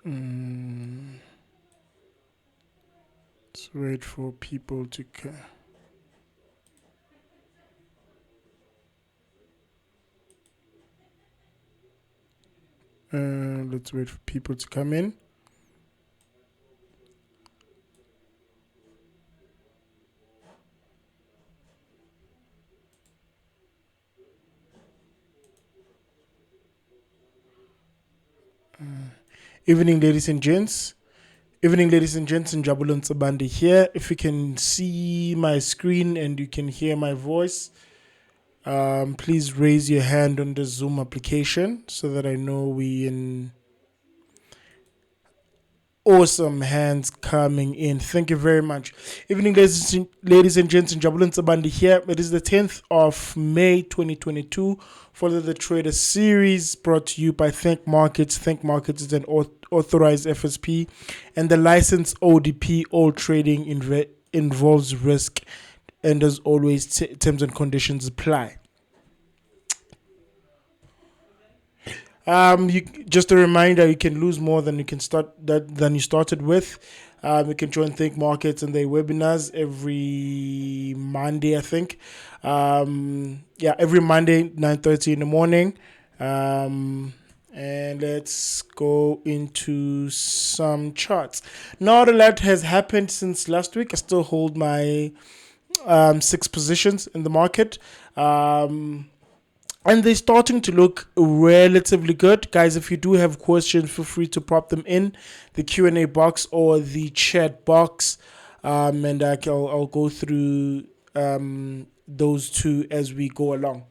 Let's wait for people to come. Let's wait for people to come in. Evening, ladies and gents. Evening, ladies and gents. Njabulo Nsibande here. If you can see my screen and you can hear my voice, please raise your hand on the Zoom application so that I know we in awesome hands coming in. Thank you very much. Evening, ladies and gents. Njabulo Nsibande here. It is the 10th of May 2022 for the Trader series brought to you by Think Markets. Think Markets is an authorized FSP and the licensed ODP. All trading involves risk, and as always, terms and conditions apply. Just a reminder, you can lose more than you started with. You can join Think Markets and their webinars every Monday, I think. Every Monday, 9:30 in the morning. And let's go into some charts. Not a lot has happened since last week. I still hold my 6 positions in the market. And they're starting to look relatively good. Guys, if you do have questions, feel free to pop them in the Q&A box or the chat box. And I'll go through those two as we go along.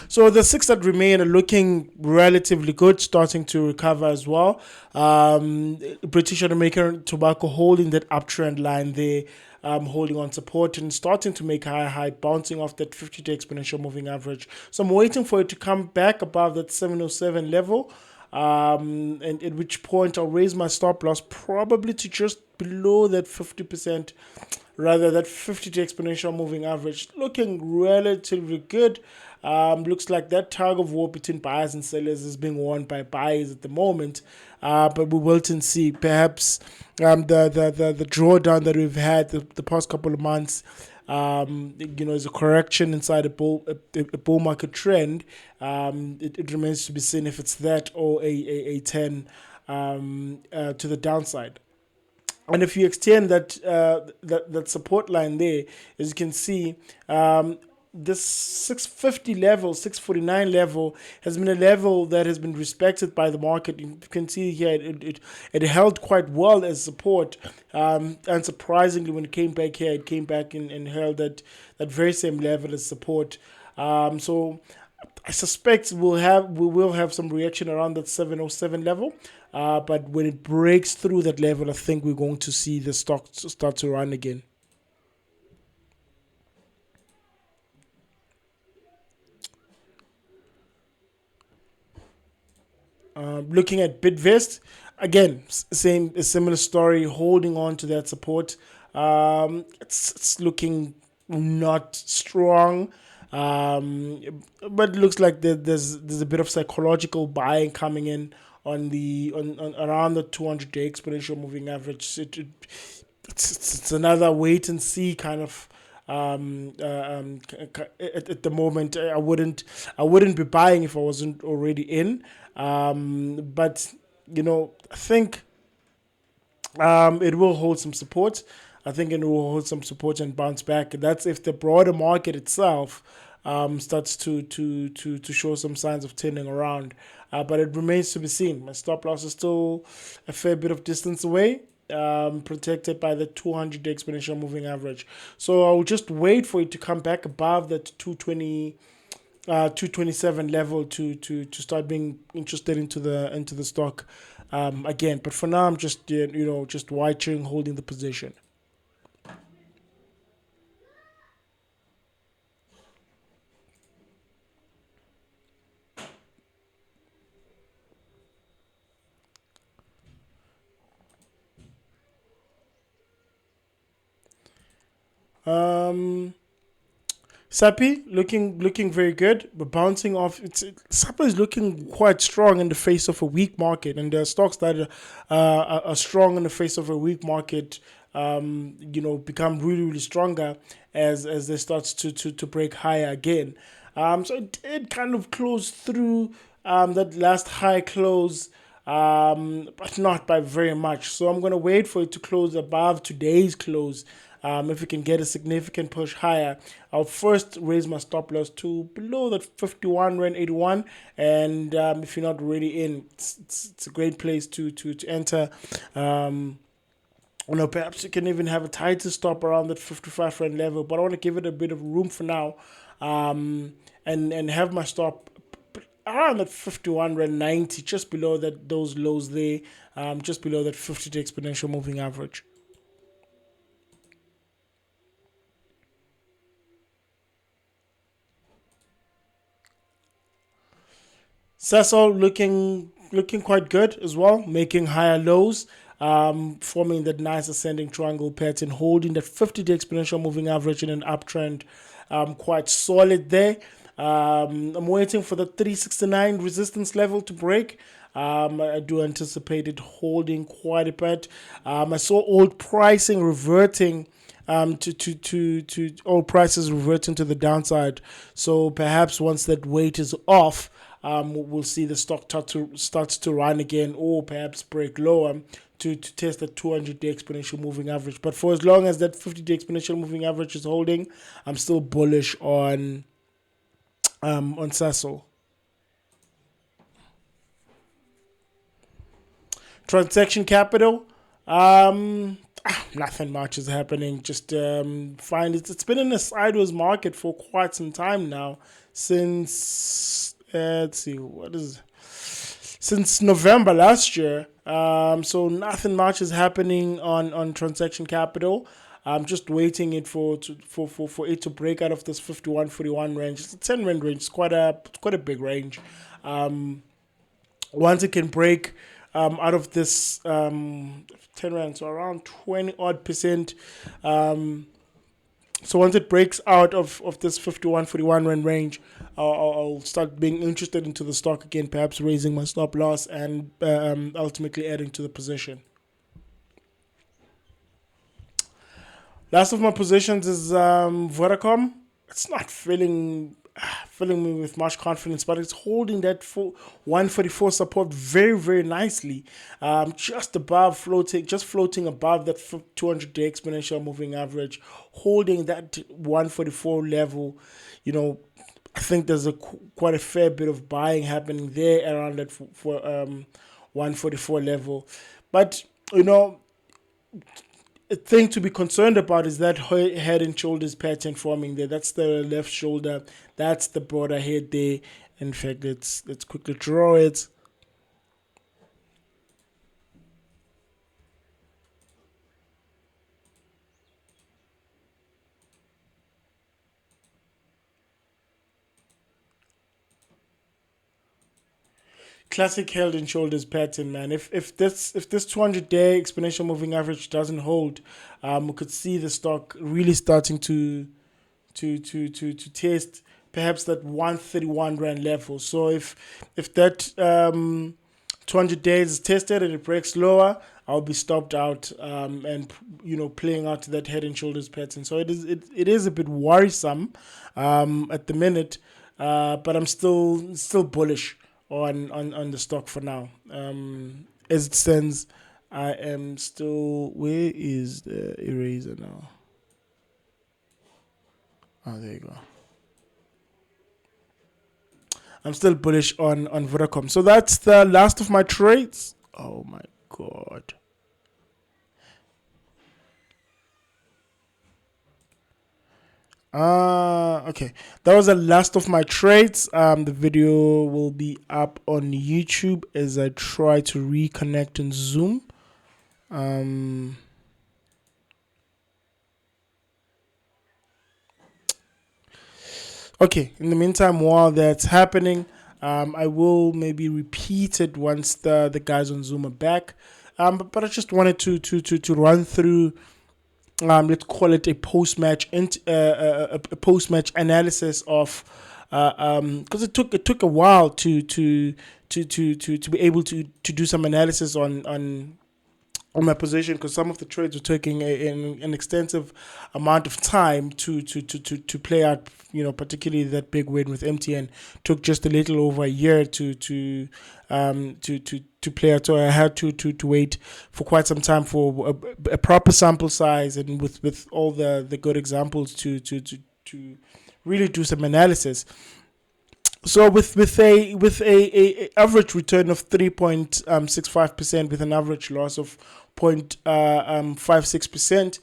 So the 6 that remain are looking relatively good, starting to recover as well. British American Tobacco holding that uptrend line there, holding on support and starting to make high, bouncing off that 50-day exponential moving average. So I'm waiting for it to come back above that 707 level. And at which point I'll raise my stop loss probably to just below that 50%, rather that 50-day exponential moving average, looking relatively good. Looks like that tug of war between buyers and sellers is being won by buyers at the moment. But we will see. Perhaps the drawdown that we've had the past couple of months, is a correction inside a bull market trend. It remains to be seen if it's that or a 10 to the downside. And if you extend that support line there, as you can see, this 650 level, 649 level has been a level that has been respected by the market. You can see here it held quite well as support. And surprisingly, when it came back here, it came back and held that very same level as support. So I suspect we will have some reaction around that 707 level. But when it breaks through that level, I think we're going to see the stock start to run again. Looking at Bitvest, again, a similar story, holding on to that support. It's looking not strong, but it looks like there's a bit of psychological buying coming in on around the 200-day exponential moving average. It's another wait and see kind of. At the moment, I wouldn't be buying if I wasn't already in. But I think it will hold some support. I think it will hold some support and bounce back. That's if the broader market itself starts to show some signs of turning around. But it remains to be seen. My stop loss is still a fair bit of distance away, protected by the 200-day exponential moving average. So I'll just wait for it to come back above that 227 level to start being interested into the stock again. But for now, I'm just just watching, holding the position. Sapi looking very good, but bouncing off. Sapi is looking quite strong in the face of a weak market, and there are stocks that are strong in the face of a weak market. Become really stronger as they start to break higher again. So it did kind of close through that last high close, but not by very much. So I'm going to wait for it to close above today's close. If we can get a significant push higher, I'll first raise my stop loss to below that 51 rand 81. And if you're not already in, it's a great place to enter. Perhaps you can even have a tighter stop around that 55 rand level, but I want to give it a bit of room for now, and have my stop around that 51 rand 90, just below those lows there, just below that 50-day exponential moving average. Sasol looking quite good as well, making higher lows, forming that nice ascending triangle pattern, holding that 50-day exponential moving average in an uptrend, quite solid there. I'm waiting for the 369 resistance level to break. I do anticipate it holding quite a bit. I saw old pricing reverting to old prices reverting to the downside. So perhaps once that weight is off, we'll see the stock starts to run again, or perhaps break lower to test the 200-day exponential moving average. But for as long as that 50-day exponential moving average is holding, I'm still bullish on Sasol. Transaction capital. Nothing much is happening. Just find it's been in a sideways market for quite some time now, since let's see, since November last year. So nothing much is happening on transaction capital. I'm just waiting it for it to break out of this 51-41 range. It's a 10 rand range. It's quite a big range. Once it can break out of this 10 rand, so around 20 odd percent. So once it breaks out of this 51-41 rand range, I'll start being interested into the stock again, perhaps raising my stop loss and ultimately adding to the position. Last of my positions is Vodacom. It's not filling me with much confidence, but it's holding that 144 support very nicely, just floating above that 200-day exponential moving average, holding that 144 level. I think there's quite a fair bit of buying happening there around that 144 level, but a thing to be concerned about is that head and shoulders pattern forming there. That's the left shoulder. That's the broader head there. In fact, let's quickly draw it. Classic head and shoulders pattern, man. If this 200-day exponential moving average doesn't hold, we could see the stock really starting to test perhaps that 131 rand level. So if that 200 days is tested and it breaks lower, I'll be stopped out, and playing out that head and shoulders pattern. So it is a bit worrisome at the minute, but I'm still bullish on the stock for now. As it stands, I am still. Where is the eraser now? Oh, there you go. I'm still bullish on Vodacom. So that's the last of my trades. Oh my god. Okay. That was the last of my trades. The video will be up on YouTube as I try to reconnect in Zoom. Okay, in the meantime, while that's happening, I will maybe repeat it once the guys on Zoom are back. But I just wanted to run through let's call it a post-match a post-match analysis of because it took a while to be able to do some analysis on my position, because some of the trades were taking an extensive amount of time to play out. Particularly that big win with MTN took just a little over a year to play out. So I had to wait for quite some time for a proper sample size, and with all the good examples to really do some analysis. So with a average return of 3.65%, with an average loss of 0.56%,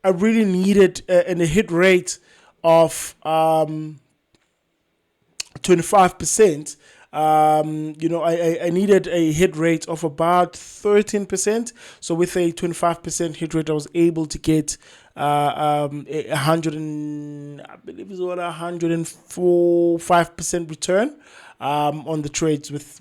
I really needed a hit rate of 25%. I needed a hit rate of about 13%. So with a 25% hit rate, I was able to get 100 and I believe it was 104.5% return on the trades, with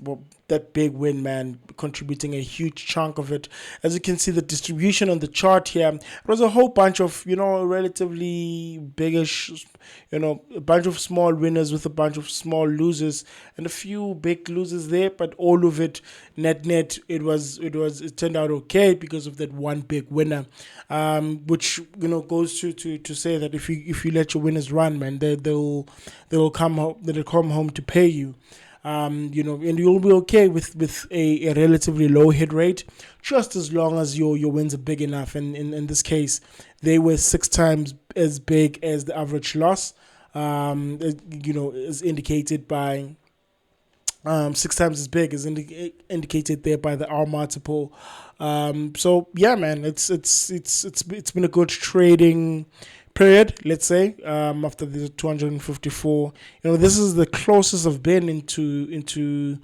that big win, man, contributing a huge chunk of it. As you can see, the distribution on the chart here, it was a whole bunch of, relatively biggish, a bunch of small winners with a bunch of small losers and a few big losers there, but all of it net, it turned out okay because of that one big winner, which, goes to say that if you let your winners run, man, they'll come home to pay you. And you'll be okay with a relatively low hit rate, just as long as your wins are big enough. And in this case, they were 6 times as big as the average loss, is indicated by 6 times as big is indicated there by the R multiple. So yeah, man, it's been a good trading period, let's say, after the 254. This is the closest I've been into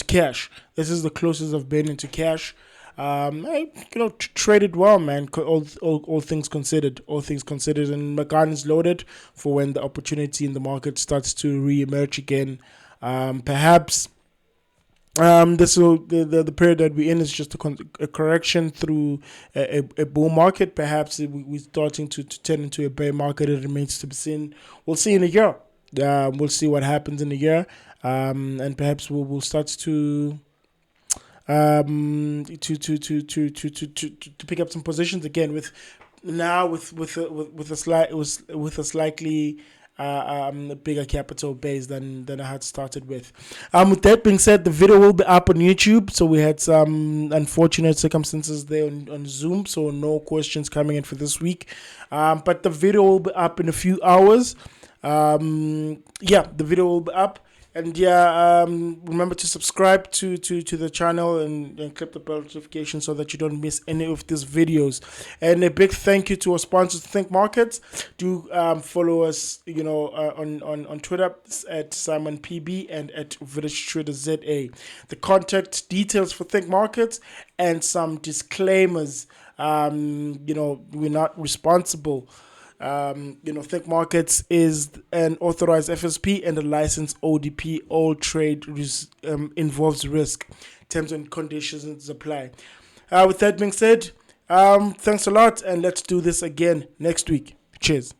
cash. This is the closest I've been into cash. I traded well, man. All things considered, and my gun is loaded for when the opportunity in the market starts to re-emerge again. Perhaps this will the period that we're in is just a correction through a bull market. Perhaps we're starting to turn into a bear market. It remains to be seen. We'll see in a year. We'll see what happens in a year, and perhaps we'll start to pick up some positions again with a slightly bigger capital base than I had started with. With that being said, the video will be up on YouTube. So we had some unfortunate circumstances there on Zoom, so no questions coming in for this week. But the video will be up in a few hours. The video will be up. And remember to subscribe to the channel and click the bell notification so that you don't miss any of these videos. And a big thank you to our sponsors, Think Markets. Do follow us, on Twitter at SimonPB and at VillageTrader ZA. The contact details for Think Markets and some disclaimers. We're not responsible. Think Markets is an authorized FSP and a licensed ODP. All trade involves risk. Terms and conditions apply. With that being said, thanks a lot, and let's do this again next week. Cheers.